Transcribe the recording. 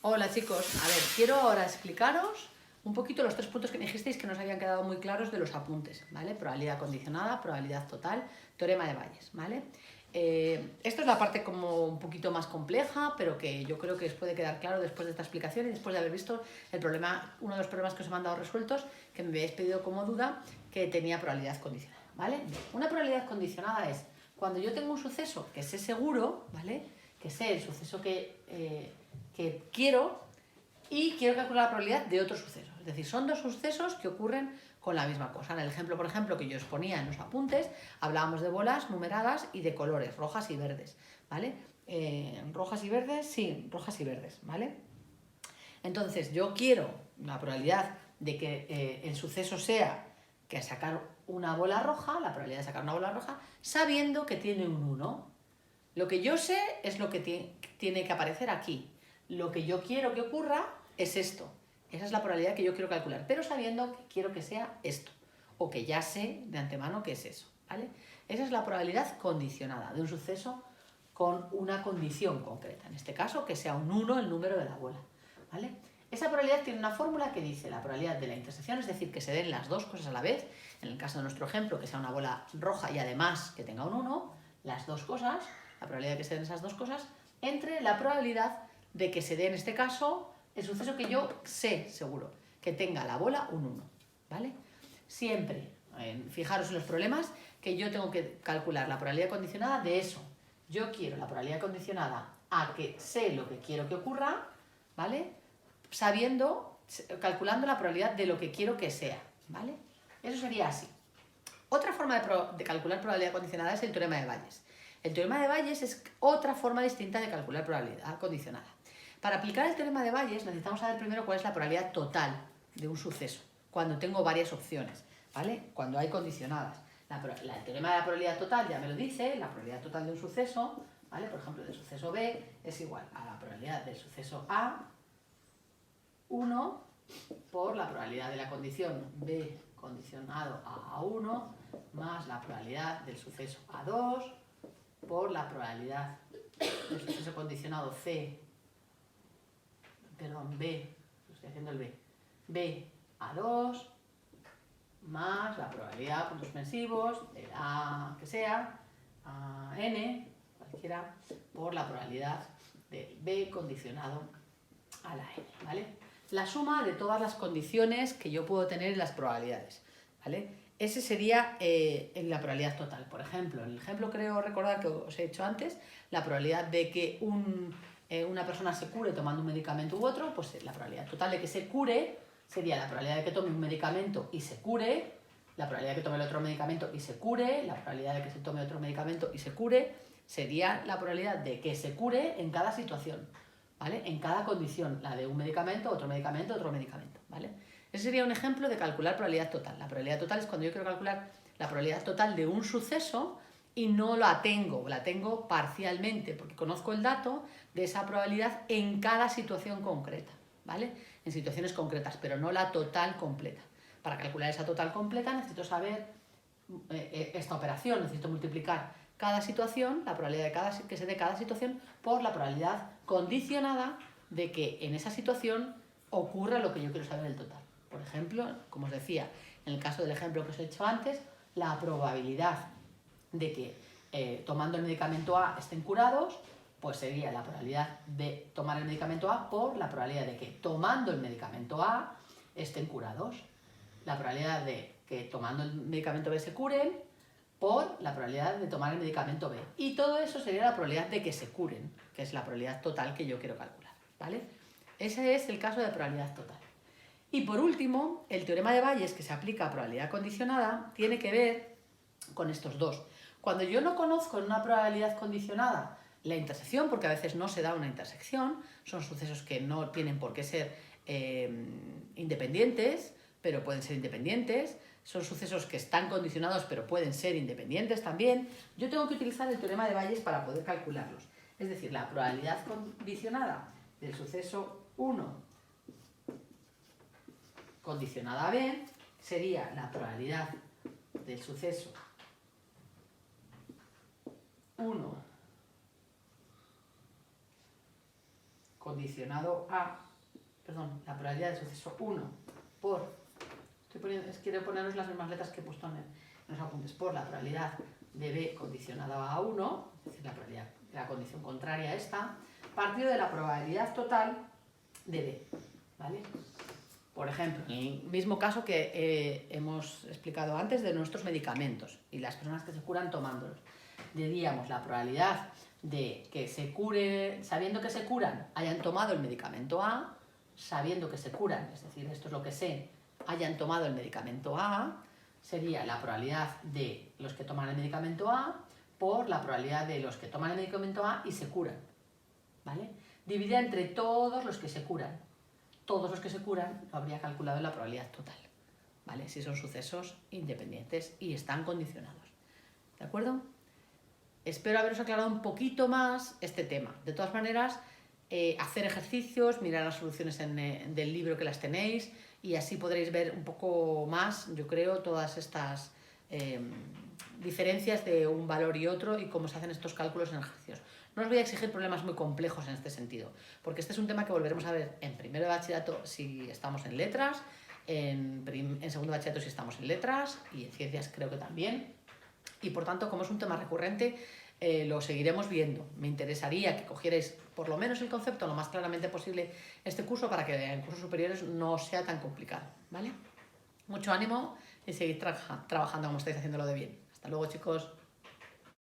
Hola chicos, a ver, quiero ahora explicaros un poquito los 3 puntos que me dijisteis que nos habían quedado muy claros de los apuntes, ¿vale? Probabilidad condicionada, probabilidad total, teorema de Bayes, ¿vale? Esto es la parte como un poquito más compleja, pero que yo creo que os puede quedar claro después de esta explicación y después de haber visto el problema, uno de los problemas que os he mandado resueltos, que me habéis pedido como duda, que tenía probabilidad condicionada, ¿vale? Una probabilidad condicionada es cuando yo tengo un suceso que sé seguro, ¿vale? Que sé el suceso que quiero y quiero calcular la probabilidad de otro suceso. Es decir, son dos sucesos que ocurren con la misma cosa. En el ejemplo, por ejemplo, que yo os ponía en los apuntes, hablábamos de bolas numeradas y de colores, rojas y verdes, ¿vale? Rojas y verdes, sí, rojas y verdes, ¿vale? Entonces, yo quiero la probabilidad de que el suceso sea que sacar una bola roja, la probabilidad de sacar una bola roja, sabiendo que tiene un 1. Lo que yo sé es lo que tiene que aparecer aquí. Lo que yo quiero que ocurra es esto. Esa es la probabilidad que yo quiero calcular, pero sabiendo que quiero que sea esto, o que ya sé de antemano que es eso, ¿vale? Esa es la probabilidad condicionada de un suceso con una condición concreta, en este caso que sea un 1 el número de la bola, ¿vale? Esa probabilidad tiene una fórmula que dice la probabilidad de la intersección, es decir, que se den las dos cosas a la vez, en el caso de nuestro ejemplo, que sea una bola roja y además que tenga un 1, las dos cosas, la probabilidad de que se den esas dos cosas, entre la probabilidad de que se dé en este caso el suceso que yo sé seguro, que tenga la bola un 1, ¿vale? Siempre, fijaros en los problemas, que yo tengo que calcular la probabilidad condicionada de eso. Yo quiero la probabilidad condicionada a que sé lo que quiero que ocurra, ¿vale? Calculando la probabilidad de lo que quiero que sea, ¿vale? Eso sería así. Otra forma de calcular probabilidad condicionada es el teorema de Bayes. El teorema de Bayes es otra forma distinta de calcular probabilidad condicionada. Para aplicar el teorema de Bayes necesitamos saber primero cuál es la probabilidad total de un suceso, cuando tengo varias opciones, ¿vale? Cuando hay condicionadas. El teorema de la probabilidad total ya me lo dice, la probabilidad total de un suceso, ¿vale? Por ejemplo, del suceso B es igual a la probabilidad del suceso A, 1, por la probabilidad de la condición B condicionado a A1 más la probabilidad del suceso A2 por la probabilidad del suceso condicionado B, estoy haciendo el B A2 más la probabilidad de puntos suspensivos del A que sea, a N, cualquiera, por la probabilidad del B condicionado a la N, ¿vale? La suma de todas las condiciones que yo puedo tener en las probabilidades, ¿vale? Ese sería en la probabilidad total. Por ejemplo, en el ejemplo creo recordar que os he hecho antes, la probabilidad de que una persona se cure tomando un medicamento u otro, pues la probabilidad total de que se cure sería la probabilidad de que tome un medicamento y se cure, la probabilidad de que tome el otro medicamento y se cure, la probabilidad de que se tome otro medicamento y se cure, sería la probabilidad de que se cure en cada situación, ¿vale? En cada condición, la de un medicamento, otro medicamento, ¿vale? Ese sería un ejemplo de calcular probabilidad total. La probabilidad total es cuando yo quiero calcular la probabilidad total de un suceso y no la tengo parcialmente, porque conozco el dato de esa probabilidad en cada situación concreta, ¿vale? En situaciones concretas, pero no la total completa. Para calcular esa total completa necesito saber esta operación, necesito multiplicar cada situación, la probabilidad de que se dé cada situación, por la probabilidad condicionada de que en esa situación ocurra lo que yo quiero saber del total. Por ejemplo, como os decía, en el caso del ejemplo que os he hecho antes, la probabilidad de que tomando el medicamento A estén curados, pues sería la probabilidad de tomar el medicamento A por la probabilidad de que tomando el medicamento A estén curados. La probabilidad de que tomando el medicamento B se curen por la probabilidad de tomar el medicamento B. Y todo eso sería la probabilidad de que se curen, que es la probabilidad total que yo quiero calcular, ¿vale? Ese es el caso de probabilidad total. Y por último, el teorema de Bayes, que se aplica a probabilidad condicionada, tiene que ver con estos dos. Cuando yo no conozco en una probabilidad condicionada la intersección, porque a veces no se da una intersección, son sucesos que no tienen por qué ser independientes, pero pueden ser independientes, son sucesos que están condicionados pero pueden ser independientes también, yo tengo que utilizar el teorema de Bayes para poder calcularlos. Es decir, la probabilidad condicionada del suceso 1 condicionada a B sería la probabilidad del suceso 1 condicionado a, perdón, la probabilidad de suceso 1 por, quiero poneros las mismas letras que he puesto en los apuntes, por la probabilidad de B condicionado a 1, es decir, la probabilidad de la condición contraria a esta, partido de la probabilidad total de B, ¿vale? Por ejemplo, en el mismo caso que hemos explicado antes de nuestros medicamentos y las personas que se curan tomándolos, diríamos la probabilidad de que se cure, sabiendo que se curan, hayan tomado el medicamento A, sabiendo que se curan, es decir, esto es lo que sé, hayan tomado el medicamento A, sería la probabilidad de los que toman el medicamento A por la probabilidad de los que toman el medicamento A y se curan, ¿vale? Dividida entre todos los que se curan. Todos los que se curan lo habría calculado en la probabilidad total, ¿vale? Si son sucesos independientes y están condicionados, ¿de acuerdo? Espero haberos aclarado un poquito más este tema. De todas maneras, hacer ejercicios, mirar las soluciones del libro que las tenéis y así podréis ver un poco más, yo creo, todas estas diferencias de un valor y otro y cómo se hacen estos cálculos en ejercicios. No os voy a exigir problemas muy complejos en este sentido, porque este es un tema que volveremos a ver en primero de bachillerato si estamos en letras, en segundo de bachillerato si estamos en letras y en ciencias creo que también. Y por tanto, como es un tema recurrente, lo seguiremos viendo. Me interesaría que cogierais por lo menos el concepto lo más claramente posible este curso para que en cursos superiores no sea tan complicado, ¿vale? Mucho ánimo y seguid trabajando como estáis haciéndolo de bien. Hasta luego, chicos.